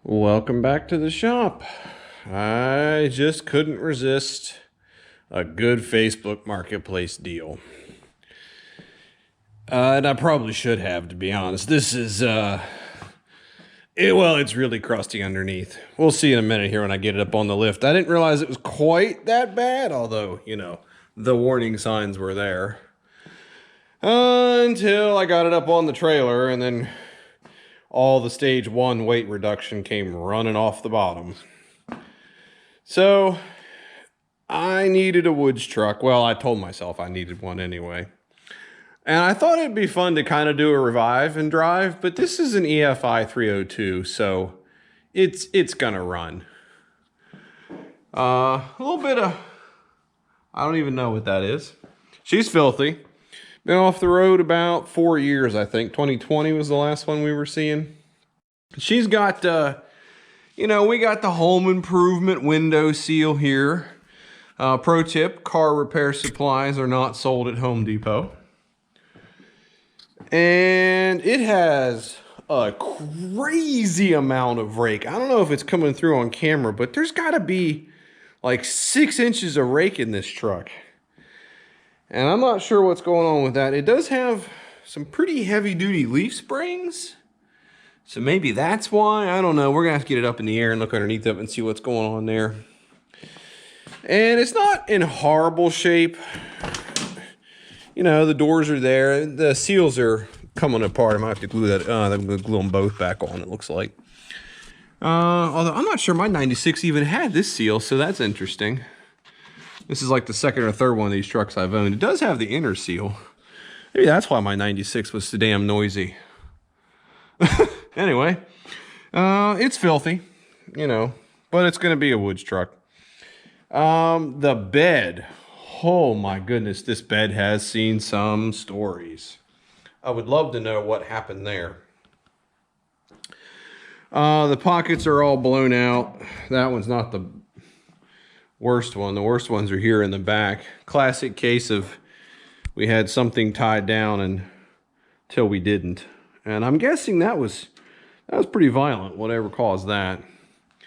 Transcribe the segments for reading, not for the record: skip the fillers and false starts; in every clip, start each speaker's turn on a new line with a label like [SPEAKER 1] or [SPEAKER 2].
[SPEAKER 1] Welcome back to the shop. I just couldn't resist a good Facebook Marketplace deal. And I probably should have, to be honest. This is, it's really crusty underneath. We'll see in a minute here when I get it up on the lift. I didn't realize it was quite that bad, although, the warning signs were there. Until I got it up on the trailer, and then all the stage 1 weight reduction came running off the bottom. So I needed a woods truck. Well, I told myself I needed one anyway. And I thought it'd be fun to kind of do a revive and drive, but this is an EFI 302, so it's gonna run. A little bit of, I don't even know what that is. She's filthy. Been off the road about 4 years, I think. 2020 was the last one we were seeing. She's got, we got the home improvement window seal here. Pro tip, car repair supplies are not sold at Home Depot. And it has a crazy amount of rake. I don't know if it's coming through on camera, but there's got to be like 6 inches of rake in this truck. And I'm not sure what's going on with that. It does have some pretty heavy-duty leaf springs. So maybe that's why. I don't know. We're going to have to get it up in the air and look underneath it and see what's going on there. And it's not in horrible shape. The doors are there. The seals are coming apart. I might have to glue that. I'm going to glue them both back on, it looks like. Although I'm not sure my 96 even had this seal, so that's interesting. This is like the second or third one of these trucks I've owned. It does have the inner seal. Maybe that's why my 96 was so damn noisy. Anyway, it's filthy, but it's going to be a woods truck. The bed. Oh my goodness, this bed has seen some stories. I would love to know what happened there. The pockets are all blown out. That one's not the worst one. The worst ones are here in the back. Classic case of we had something tied down until we didn't. And I'm guessing that was pretty violent, whatever caused that.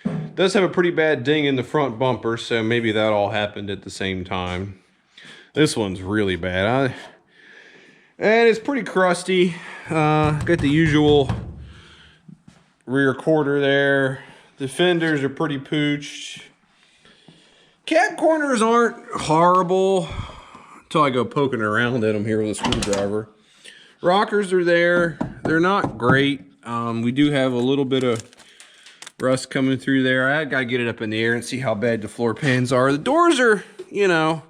[SPEAKER 1] It does have a pretty bad ding in the front bumper, so maybe that all happened at the same time. This one's really bad. And it's pretty crusty. Got the usual rear quarter there. The fenders are pretty pooched. Cab corners aren't horrible until I go poking around at them here with a screwdriver. Rockers are there. They're not great. We do have a little bit of rust coming through there. I gotta get it up in the air and see how bad the floor pans are. The doors are, they're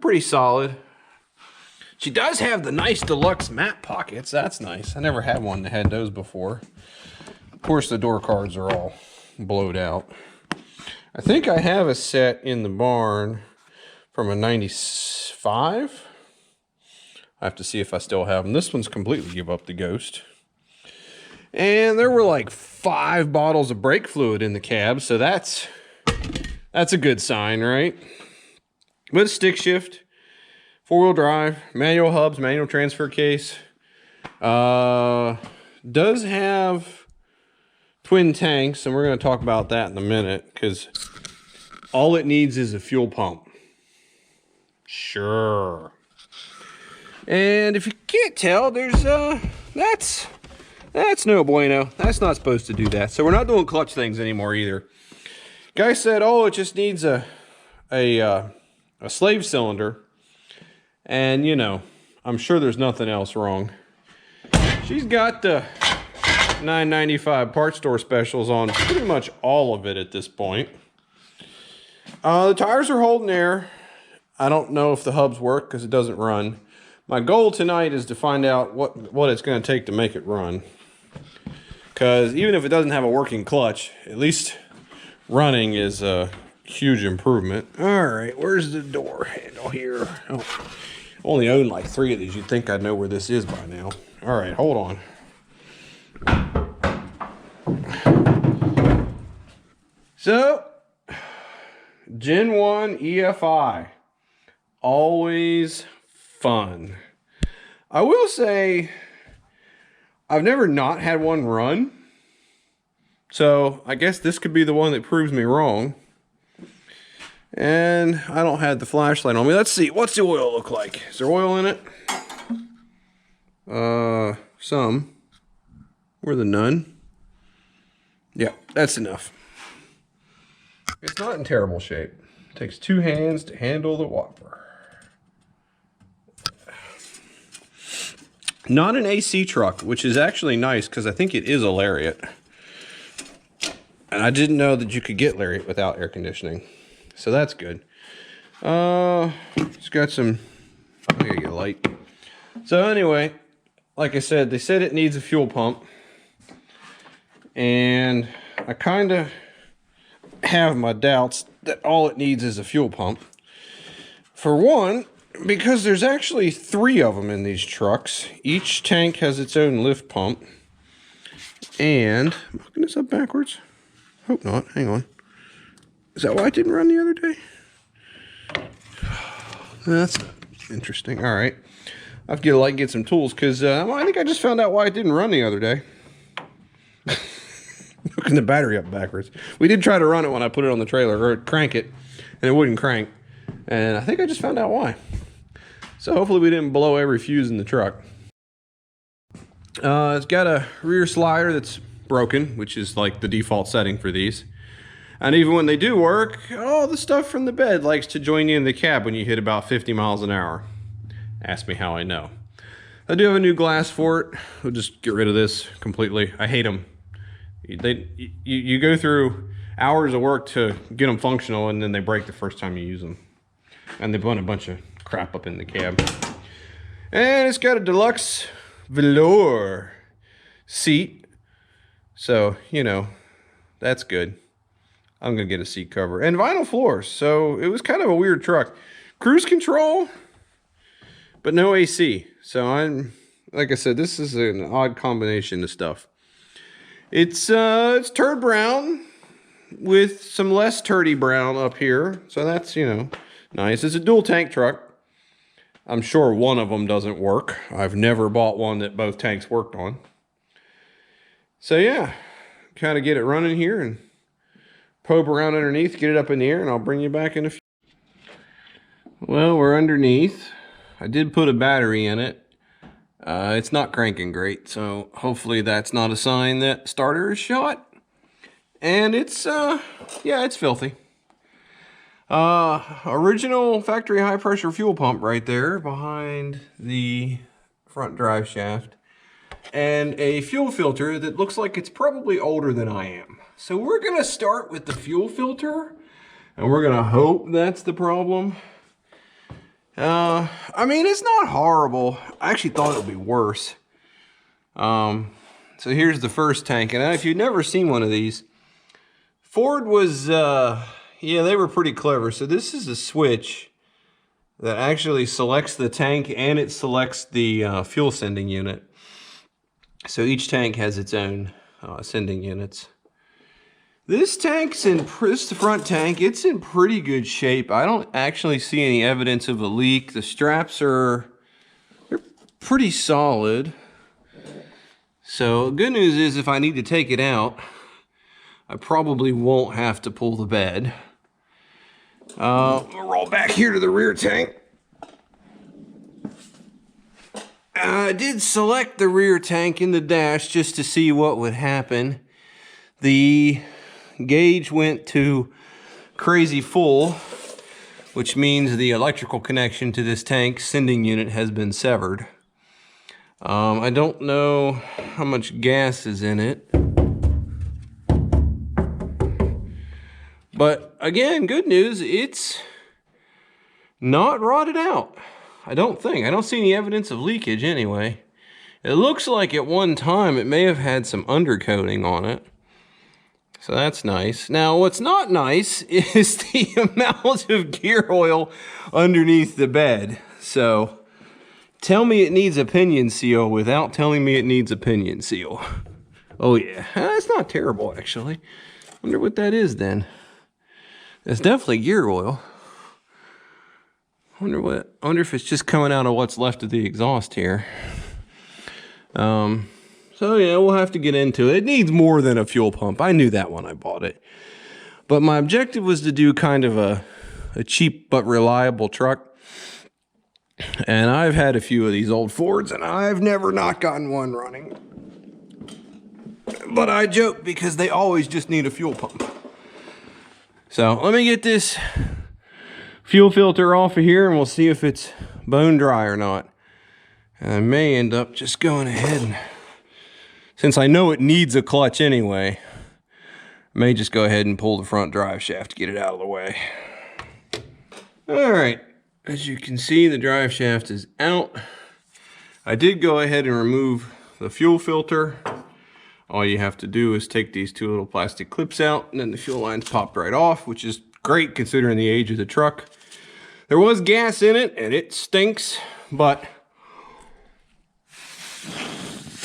[SPEAKER 1] pretty solid. She does have the nice deluxe mat pockets. That's nice. I never had one that had those before. Of course, the door cards are all blowed out. I think I have a set in the barn from a 95. I have to see if I still have them. This one's completely give up the ghost. And there were like 5 bottles of brake fluid in the cab, so that's a good sign, right? But stick shift, 4-wheel drive, manual hubs, manual transfer case. Does have twin tanks, and we're going to talk about that in a minute, because all it needs is a fuel pump. Sure. And if you can't tell, there's that's no bueno. That's not supposed to do that. So we're not doing clutch things anymore either. Guy said, "Oh, it just needs a slave cylinder," and I'm sure there's nothing else wrong. She's got the $9.95 parts store specials on pretty much all of it at this point. The tires are holding air. I don't know if the hubs work because it doesn't run. My goal tonight is to find out what it's going to take to make it run. Because even if it doesn't have a working clutch, at least running is a huge improvement. All right, where's the door handle here? Oh, only own like 3 of these. You'd think I'd know where this is by now. All right, hold on. So, Gen 1 EFI. Always fun. I will say, I've never not had one run. So I guess this could be the one that proves me wrong. And I don't have the flashlight on me. Let's see, what's the oil look like? Is there oil in it? Some. Or the none. Yeah, that's enough. It's not in terrible shape. It takes 2 hands to handle the water. Not an AC truck, which is actually nice because I think it is a Lariat. And I didn't know that you could get Lariat without air conditioning. So that's good. It's got some, I gotta get a light. So anyway, like I said, they said it needs a fuel pump. And I kind of have my doubts that all it needs is a fuel pump. For one, because there's actually 3 of them in these trucks. Each tank has its own lift pump. And, am I looking this up backwards? Hope not, hang on. Is that why it didn't run the other day? That's interesting, all right. I have to get a light and get some tools because I think I just found out why it didn't run the other day. Hooking the battery up backwards. We did try to run it when I put it on the trailer, or crank it, and it wouldn't crank. And I think I just found out why. So hopefully we didn't blow every fuse in the truck. It's got a rear slider that's broken, which is like the default setting for these. And even when they do work, all the stuff from the bed likes to join you in the cab when you hit about 50 miles an hour. Ask me how I know. I do have a new glass for it. We'll just get rid of this completely. I hate them. You go through hours of work to get them functional, and then they break the first time you use them. And they put a bunch of crap up in the cab. And it's got a deluxe velour seat. So, you know, that's good. I'm gonna get a seat cover. And vinyl floors. So it was kind of a weird truck. Cruise control, but no AC. So like I said, this is an odd combination of stuff. It's turd brown with some less turdy brown up here. So that's, you know, nice. It's a dual tank truck. I'm sure one of them doesn't work. I've never bought one that both tanks worked on. So yeah, kind of get it running here and probe around underneath, get it up in the air, and I'll bring you back in a few. Well, we're underneath. I did put a battery in it. It's not cranking great, so hopefully that's not a sign that starter is shot. And it's, yeah, it's filthy. Original factory high pressure fuel pump right there behind the front drive shaft. And a fuel filter that looks like it's probably older than I am. So we're gonna start with the fuel filter, and we're gonna hope that's the problem. I mean, it's not horrible. I actually thought it would be worse. So here's the first tank, and if you've never seen one of these, Ford was, yeah, they were pretty clever. So this is a switch that actually selects the tank, and it selects the fuel sending unit. So each tank has its own sending units. This tank's this is the front tank. It's in pretty good shape. I don't actually see any evidence of a leak. The straps they're pretty solid. So good news is if I need to take it out, I probably won't have to pull the bed. We'll roll back here to the rear tank. I did select the rear tank in the dash just to see what would happen. The gauge went to crazy full, which means the electrical connection to this tank sending unit has been severed. I don't know how much gas is in it. But again, good news, it's not rotted out. I don't think. I don't see any evidence of leakage anyway. It looks like at one time it may have had some undercoating on it. So that's nice. Now what's not nice is the amount of gear oil underneath the bed. So tell me it needs a pinion seal without telling me it needs a pinion seal. Oh yeah, that's not terrible actually. Wonder what that is then. It's definitely gear oil. Wonder if it's just coming out of what's left of the exhaust here. So So yeah, we'll have to get into it. It needs more than a fuel pump. I knew that when I bought it. But my objective was to do kind of a cheap but reliable truck. And I've had a few of these old Fords, and I've never not gotten one running. But I joke because they always just need a fuel pump. So let me get this fuel filter off of here, and we'll see if it's bone dry or not. And I may end up just going ahead and, since I know it needs a clutch anyway, I may just go ahead and pull the front drive shaft to get it out of the way. All right. As you can see, the drive shaft is out. I did go ahead and remove the fuel filter. All you have to do is take these two little plastic clips out, and then the fuel line's popped right off, which is great considering the age of the truck. There was gas in it, and it stinks, but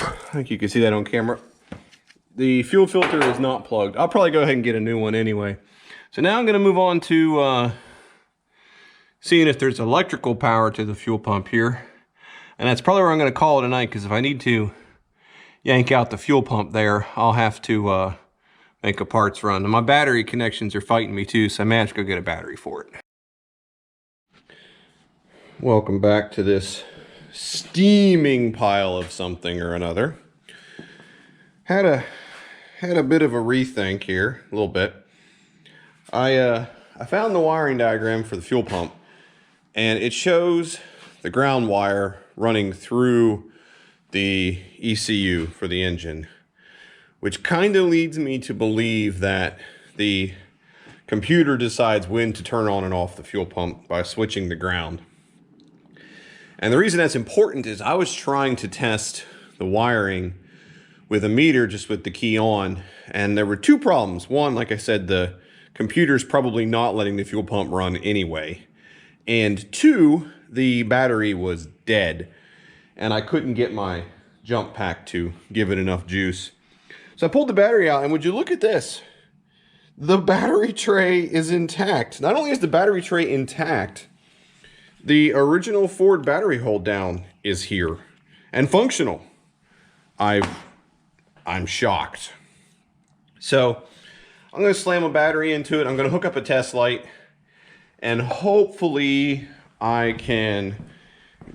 [SPEAKER 1] I think you can see that on camera. The fuel filter is not plugged. I'll probably go ahead and get a new one anyway. So now I'm going to move on to seeing if there's electrical power to the fuel pump here. And that's probably where I'm going to call it tonight, because if I need to yank out the fuel pump there, I'll have to make a parts run. And my battery connections are fighting me too, so I may have to go get a battery for it. Welcome back to this steaming pile of something or another. Had a bit of a rethink here, a little bit. I found the wiring diagram for the fuel pump, and it shows the ground wire running through the ECU for the engine, which kind of leads me to believe that the computer decides when to turn on and off the fuel pump by switching the ground. And the reason that's important is I was trying to test the wiring with a meter just with the key on, and there were two problems. One, like I said, the computer's probably not letting the fuel pump run anyway. And two, the battery was dead, and I couldn't get my jump pack to give it enough juice. So I pulled the battery out, and would you look at this? The battery tray is intact. Not only is the battery tray intact, the original Ford battery hold down is here and functional. I'm shocked. So I'm going to slam a battery into it. I'm going to hook up a test light, and hopefully I can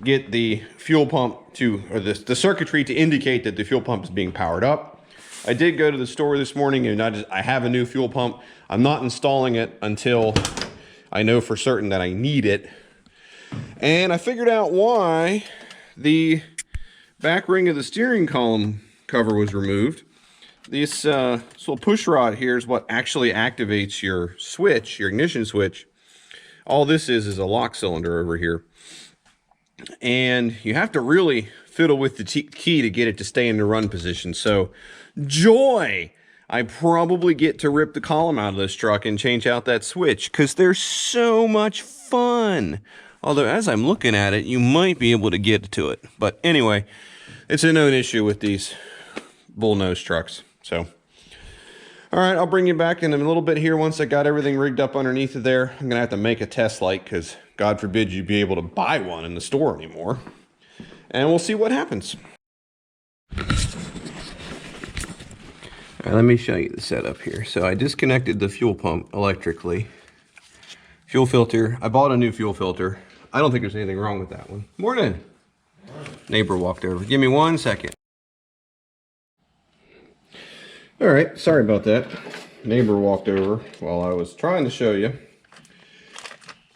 [SPEAKER 1] get the fuel pump to, or the circuitry to indicate that the fuel pump is being powered up. I did go to the store this morning, and I have a new fuel pump. I'm not installing it until I know for certain that I need it. And I figured out why the back ring of the steering column cover was removed. This little push rod here is what actually activates your switch, your ignition switch. All this is a lock cylinder over here. And you have to really fiddle with the key to get it to stay in the run position. So, joy! I probably get to rip the column out of this truck and change out that switch, because they're so much fun. Although, as I'm looking at it, you might be able to get to it. But anyway, it's a known issue with these bullnose trucks. So, all right, I'll bring you back in a little bit here once I got everything rigged up underneath of there. I'm going to have to make a test light, because God forbid you be able to buy one in the store anymore. And we'll see what happens. All right, let me show you the setup here. So I disconnected the fuel pump electrically. Fuel filter. I bought a new fuel filter. I don't think there's anything wrong with that one. Morning. Neighbor walked over. Give me 1 second. All right, sorry about that. Neighbor walked over while I was trying to show you.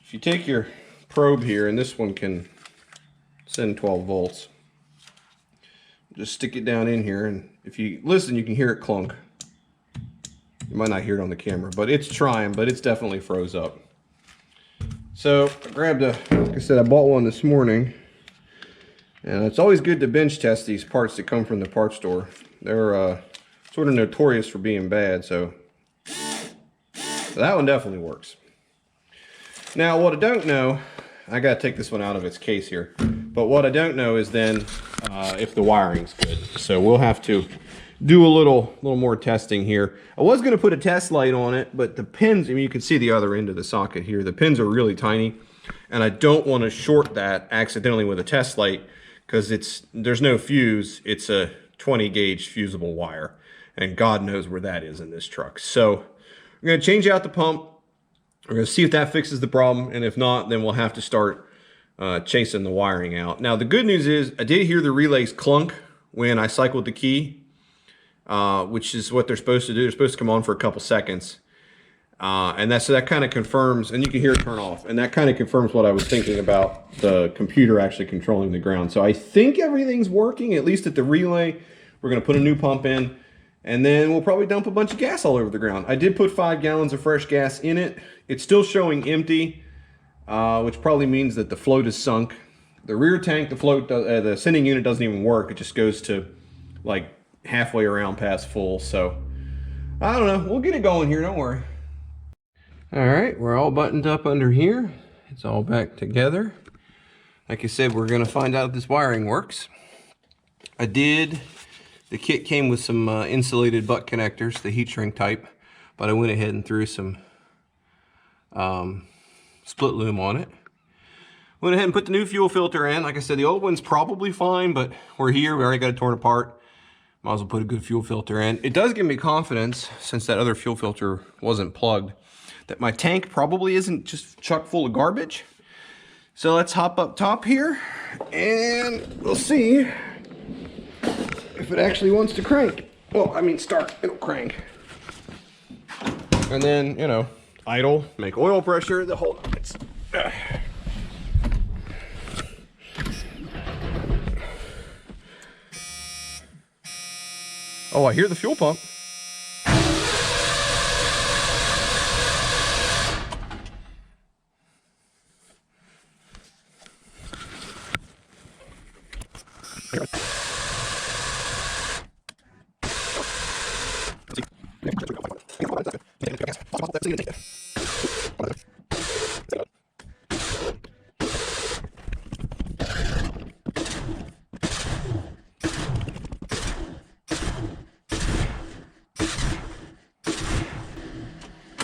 [SPEAKER 1] If you take your probe here, and this one can send 12 volts, just stick it down in here, and if you listen, you can hear it clunk. You might not hear it on the camera, but it's trying, but it's definitely froze up. So I grabbed like I said, I bought one this morning, and it's always good to bench test these parts that come from the parts store. They're sort of notorious for being bad, so that one definitely works. Now, what I don't know, I gotta take this one out of its case here, but what I don't know is then if the wiring's good. So we'll have to do a little more testing here. I was gonna put a test light on it, but the pins, I mean, you can see the other end of the socket here. The pins are really tiny, and I don't want to short that accidentally with a test light, because there's no fuse. It's a 20 gauge fusible wire, and God knows where that is in this truck. So we're going to change out the pump. We're going to see if that fixes the problem, and if not, then we'll have to start chasing the wiring out. Now, the good news is I did hear the relays clunk when I cycled the key, which is what they're supposed to do. They're supposed to come on for a couple seconds. And that kind of confirms, and you can hear it turn off, and that kind of confirms what I was thinking about the computer actually controlling the ground. So I think everything's working, at least at the relay. We're going to put a new pump in, and then we'll probably dump a bunch of gas all over the ground. I did put 5 gallons of fresh gas in it. It's still showing empty, which probably means that the float is sunk. The rear tank, the sending unit doesn't even work. It just goes to like halfway around past full. So I don't know. We'll get it going here. Don't worry. All right, we're all buttoned up under here. It's all back together. Like I said, we're gonna find out if this wiring works. The kit came with some insulated butt connectors, the heat shrink type, but I went ahead and threw some split loom on it. Went ahead and put the new fuel filter in. Like I said, the old one's probably fine, but we're here, we already got it torn apart. Might as well put a good fuel filter in. It does give me confidence, since that other fuel filter wasn't plugged, that my tank probably isn't just chock full of garbage. So let's hop up top here and we'll see if it actually wants to crank. Well, I mean start, it'll crank. And then, you know, idle, make oil pressure, the whole, Oh, I hear the fuel pump.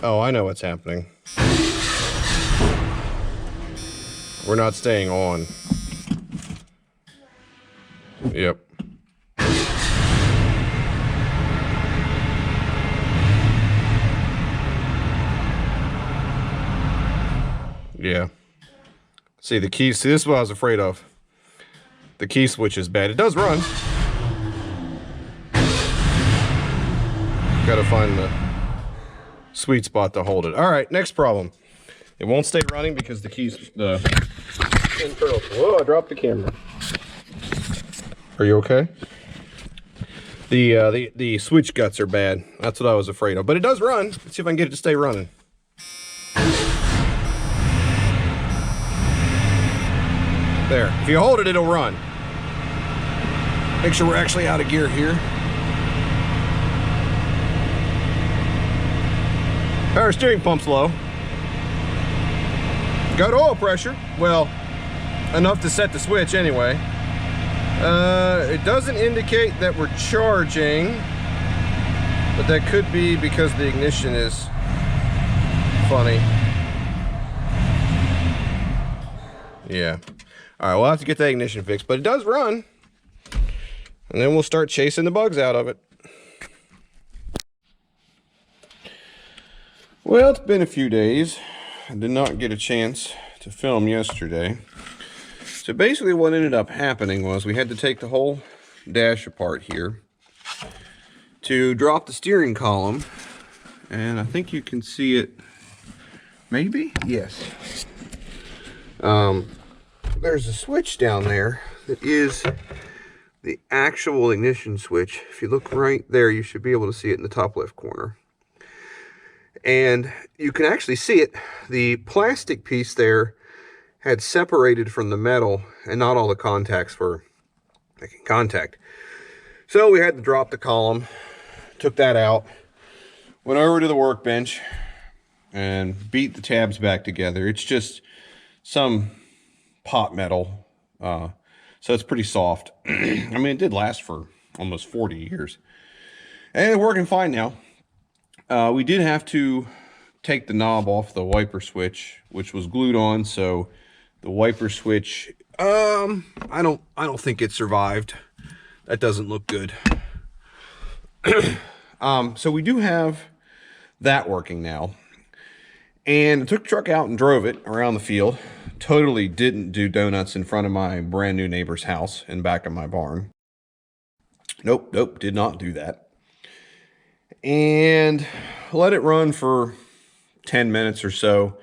[SPEAKER 1] Oh, I know what's happening. We're not staying on. Yep. Yeah. See, the key, see, this is what I was afraid of. The key switch is bad. It does run. Gotta find the sweet spot to hold it. All right, next problem. It won't stay running because the keys, the internal. Whoa, I dropped the camera. Are you okay? The switch guts are bad. That's what I was afraid of. But it does run. Let's see if I can get it to stay running. There. If you hold it, it'll run. Make sure we're actually out of gear here. Power steering pump's low. Got oil pressure. Well, enough to set the switch anyway. It doesn't indicate that we're charging, but that could be because the ignition is funny. Yeah. All right, we'll have to get that ignition fixed, but it does run. And then we'll start chasing the bugs out of it. Well, it's been a few days. I did not get a chance to film yesterday. So basically what ended up happening was we had to take the whole dash apart here to drop the steering column. And I think you can see it, maybe? Yes. There's a switch down there that is the actual ignition switch. If you look right there, you should be able to see it in the top left corner. And you can actually see it. The plastic piece there had separated from the metal, and not all the contacts were making contact. So we had to drop the column, took that out, went over to the workbench, and beat the tabs back together. It's just some pot metal, so it's pretty soft. I mean, it did last for almost 40 years. And it's working fine now. We did have to take the knob off the wiper switch, which was glued on, so the wiper switch, I don't think it survived. That doesn't look good. So we do have that working now. And I took the truck out and drove it around the field. Totally didn't do donuts in front of my brand new neighbor's house in back of my barn. Nope, did not do that. And let it run for 10 minutes or so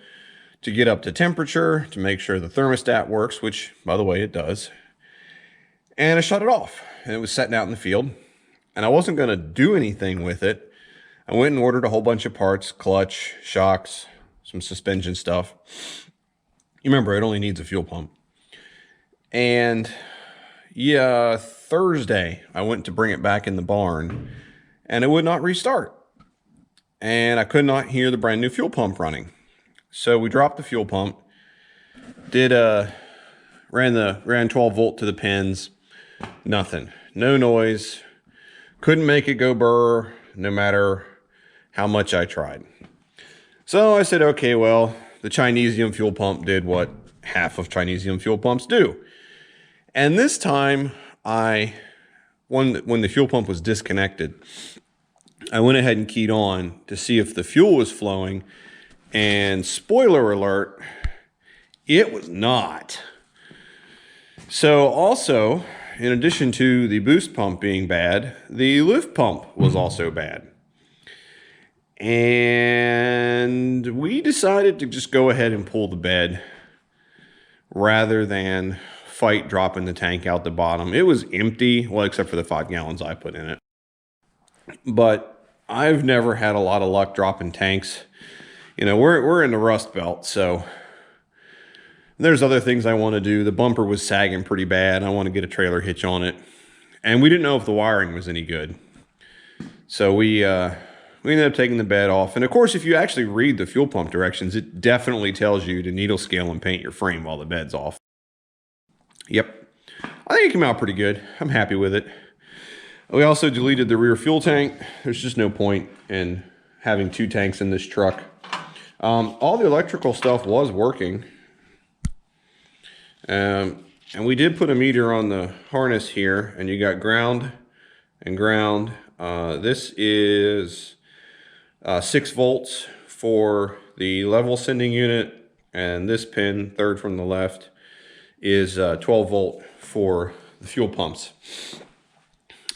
[SPEAKER 1] to get up to temperature, to make sure the thermostat works, which, by the way, it does. And I shut it off, and it was sitting out in the field. And I wasn't going to do anything with it. I went and ordered a whole bunch of parts, clutch, shocks, some suspension stuff. You remember, it only needs a fuel pump. And yeah, Thursday, I went to bring it back in the barn, and it would not restart. And I could not hear the brand new fuel pump running. So we dropped the fuel pump, ran 12 volt to the pins, nothing, no noise, couldn't make it go burr no matter how much I tried. So I said, okay, well, the Chinesium fuel pump did what half of Chinesium fuel pumps do. And this time, when the fuel pump was disconnected, I went ahead and keyed on to see if the fuel was flowing, and spoiler alert, it was not. So also, in addition to the boost pump being bad, the lift pump was also bad. And we decided to just go ahead and pull the bed rather than fight dropping the tank out the bottom. It was empty, well, except for the 5 gallons I put in it. But I've never had a lot of luck dropping tanks. You know, we're in the Rust Belt, so there's other things I want to do. The bumper was sagging pretty bad. I want to get a trailer hitch on it. And we didn't know if the wiring was any good. So we ended up taking the bed off. And of course, if you actually read the fuel pump directions, it definitely tells you to needle scale and paint your frame while the bed's off. Yep. I think it came out pretty good. I'm happy with it. We also deleted the rear fuel tank. There's just no point in having 2 tanks in this truck. All the electrical stuff was working. And we did put a meter on the harness here, and you got ground and ground. This is 6 volts for the level sending unit, and this pin, third from the left, is 12 volt for the fuel pumps.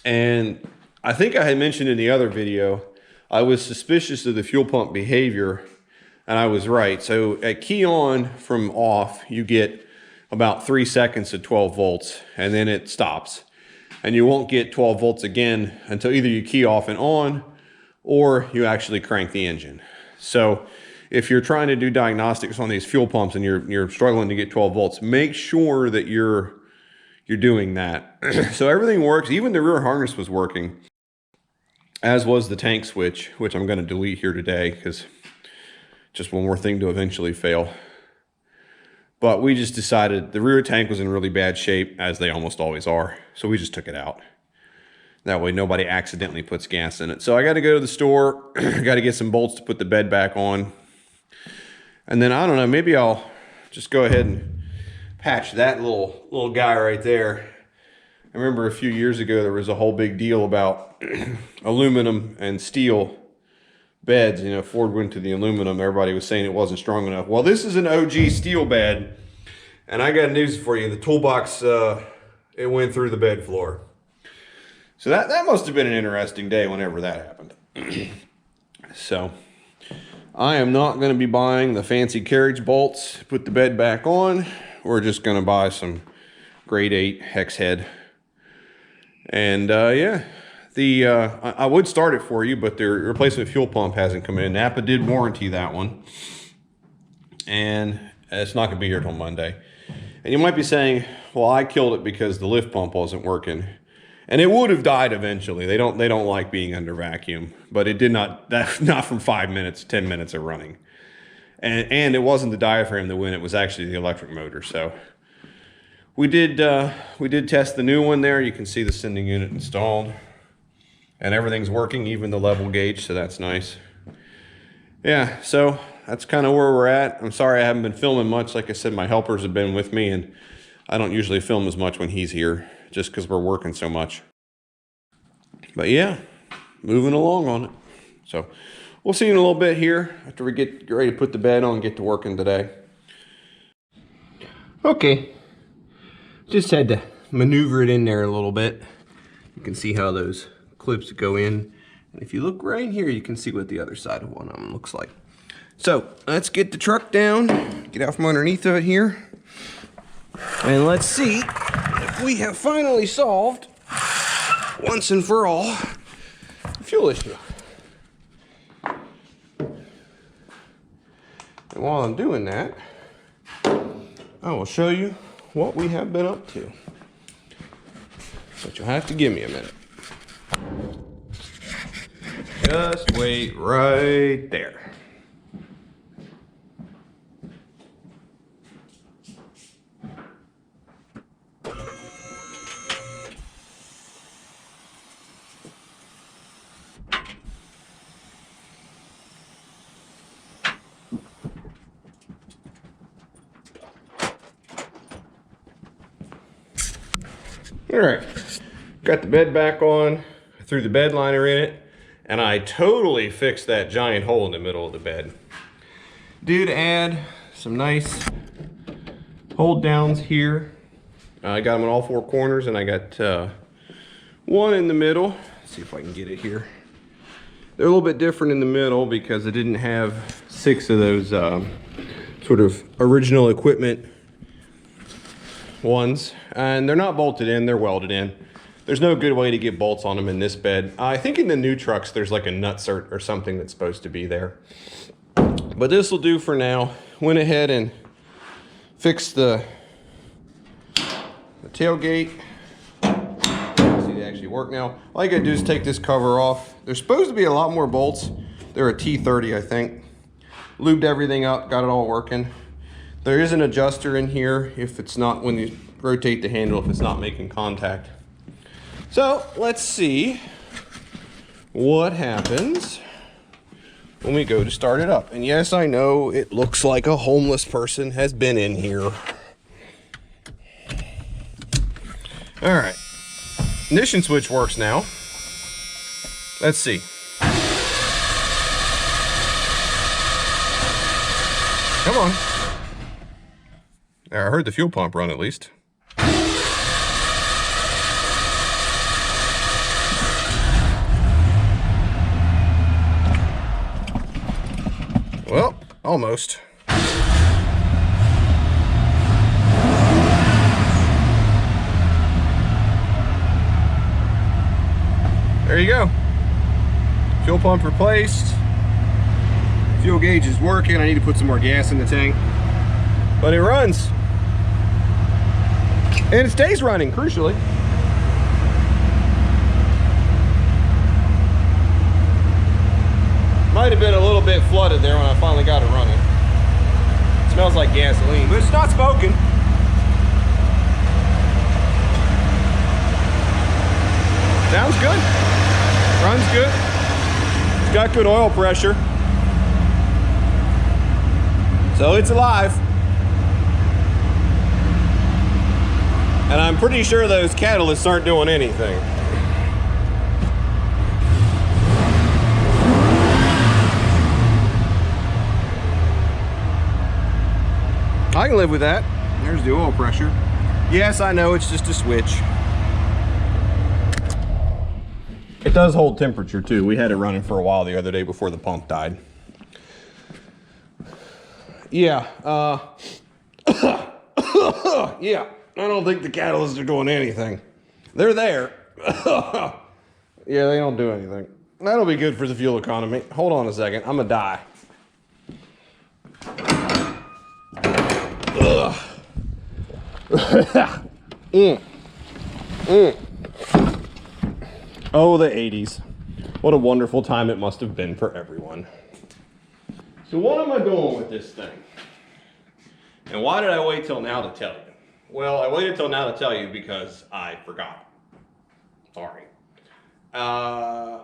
[SPEAKER 1] And I think I had mentioned in the other video, I was suspicious of the fuel pump behavior, and I was right. So at key on from off, you get about 3 seconds at 12 volts, and then it stops. And you won't get 12 volts again until either you key off and on, or you actually crank the engine. So if you're trying to do diagnostics on these fuel pumps and you're struggling to get 12 volts, make sure that you're doing that. So everything works. Even the rear harness was working, as was the tank switch, which I'm going to delete here today because just one more thing to eventually fail. But we just decided the rear tank was in really bad shape, as they almost always are. So we just took it out. That way nobody accidentally puts gas in it. So I got to go to the store. Got to get some bolts to put the bed back on. And then, I don't know, maybe I'll just go ahead and patch that little guy right there. I remember a few years ago there was a whole big deal about aluminum and steel beds. You know, Ford went to the aluminum. Everybody was saying it wasn't strong enough. Well, this is an OG steel bed, and I got news for you. The toolbox, it went through the bed floor. So that must have been an interesting day whenever that happened. So I am not going to be buying the fancy carriage bolts to put the bed back on. We're just going to buy some grade 8 hex head. And yeah, I would start it for you, but the replacement fuel pump hasn't come in. Napa did warranty that one, and it's not going to be here till Monday. And you might be saying, well, I killed it because the lift pump wasn't working. And it would have died eventually. They don't like being under vacuum, but it did not, not from 5 minutes, 10 minutes of running. And it wasn't the diaphragm that went, it was actually the electric motor. So we did test the new one there. You can see the sending unit installed, and everything's working, even the level gauge, so that's nice. Yeah, so that's kind of where we're at. I'm sorry I haven't been filming much. Like I said, my helpers have been with me, and I don't usually film as much when he's here, just because we're working so much. But yeah, moving along on it. So we'll see you in a little bit here after we get ready to put the bed on and get to working today. Okay, just had to maneuver it in there a little bit. You can see how those clips go in. And if you look right here, you can see what the other side of one of them looks like. So let's get the truck down, get out from underneath of it here. And let's see if we have finally solved, once and for all, the fuel issue. And while I'm doing that, I will show you what we have been up to. But you'll have to give me a minute. Just wait right there. All right, got the bed back on, threw the bed liner in it, and I totally fixed that giant hole in the middle of the bed. Did add some nice hold downs here. I got them on all four corners, and I got one in the middle. Let's see if I can get it here. They're a little bit different in the middle because I didn't have 6 of those sort of original equipment ones, and they're not bolted in, they're welded in. There's no good way to get bolts on them in this bed. I think in the new trucks there's like a nutsert or something that's supposed to be there, but this will do for now. Went ahead and fixed the tailgate. See, they actually work now. All I gotta do is take this cover off. There's supposed to be a lot more bolts. They're a T30, I think. Lubed everything up, got it all working. There is an adjuster in here if it's not, when you rotate the handle, if it's not making contact. So let's see what happens when we go to start it up. And yes, I know it looks like a homeless person has been in here. All right, ignition switch works now. Let's see. Come on. I heard the fuel pump run at least. Well, almost. There you go. Fuel pump replaced. Fuel gauge is working. I need to put some more gas in the tank. But it runs. And it stays running, crucially. Might have been a little bit flooded there when I finally got it running. It smells like gasoline, but it's not smoking. Sounds good. Runs good. It's got good oil pressure. So it's alive. And I'm pretty sure those catalysts aren't doing anything. I can live with that. There's the oil pressure. Yes, I know it's just a switch. It does hold temperature too. We had it running for a while the other day before the pump died. Yeah, yeah. I don't think the catalysts are doing anything. They're there. Yeah, they don't do anything. That'll be good for the fuel economy. Hold on a second. I'm gonna die. Oh, the 80s. What a wonderful time it must have been for everyone. So what am I doing with this thing? And why did I wait till now to tell you? Well, I waited till now to tell you because I forgot. Sorry. I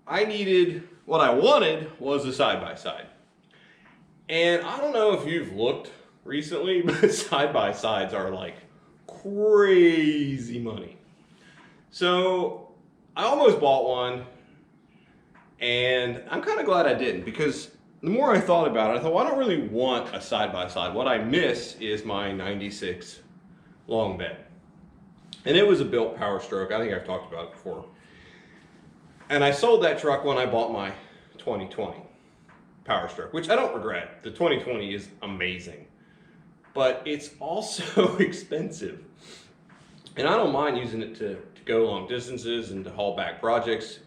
[SPEAKER 1] needed, what I wanted was a side-by-side. And I don't know if you've looked recently, but side-by-sides are like crazy money. So I almost bought one, and I'm kind of glad I didn't, because the more I thought about it, I thought, well, I don't really want a side-by-side. What I miss is my 96 long bed. And it was a built Power Stroke. I think I've talked about it before. And I sold that truck when I bought my 2020 Power Stroke, which I don't regret. The 2020 is amazing, but it's also expensive. And I don't mind using it to go long distances and to haul back projects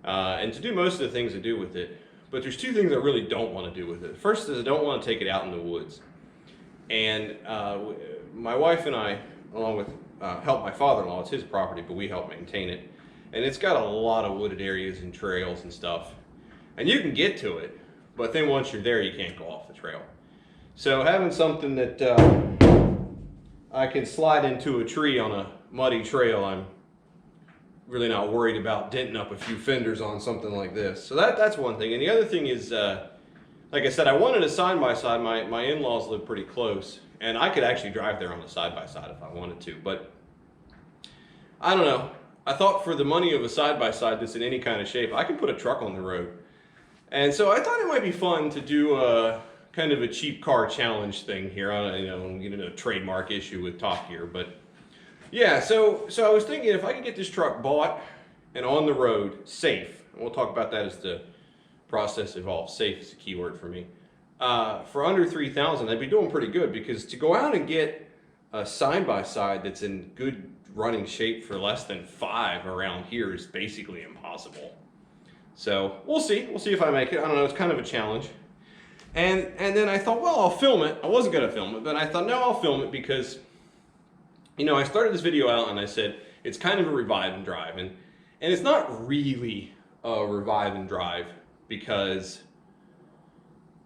[SPEAKER 1] and to do most of the things I do with it. But there's two things I really don't want to do with it. First is I don't want to take it out in the woods. And my wife and I, along with help my father-in-law, it's his property, but we help maintain it. And it's got a lot of wooded areas and trails and stuff. And you can get to it, but then once you're there, you can't go off the trail. So having something that I can slide into a tree on a muddy trail, I'm really not worried about denting up a few fenders on something like this. So that's one thing. And the other thing is, like I said, I wanted a side-by-side. My in-laws live pretty close, and I could actually drive there on a side-by-side if I wanted to. But I don't know. I thought for the money of a side-by-side that's in any kind of shape, I can put a truck on the road. And so I thought it might be fun to do a kind of a cheap car challenge thing here. I don't get into a trademark issue with Top Gear, but yeah. So I was thinking if I could get this truck bought and on the road safe, and we'll talk about that as the process evolves. Safe is a key word for me. For under $3,000, I'd be doing pretty good, because to go out and get a side-by-side that's in good running shape for less than $5,000 around here is basically impossible. So we'll see if I make it. I don't know, it's kind of a challenge. And then I thought, well, I'll film it. I wasn't gonna film it, but I thought, no, I'll film it, because I started this video out and I said it's kind of a revive and drive, and it's not really a revive and drive, because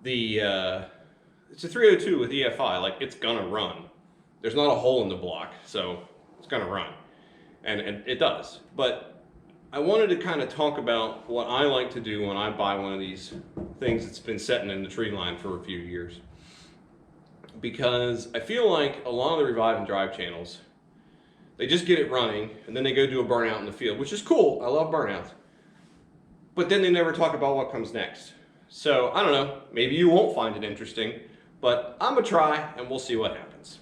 [SPEAKER 1] it's a 302 with EFI. Like, it's gonna run. There's not a hole in the block, so it's gonna run, and it does. But I wanted to kind of talk about what I like to do when I buy one of these things that's been sitting in the tree line for a few years, because I feel like a lot of the revive and drive channels, they just get it running and then they go do a burnout in the field, which is cool. I love burnouts, but then they never talk about what comes next. So I don't know, maybe you won't find it interesting, but I'm gonna try and we'll see what happens.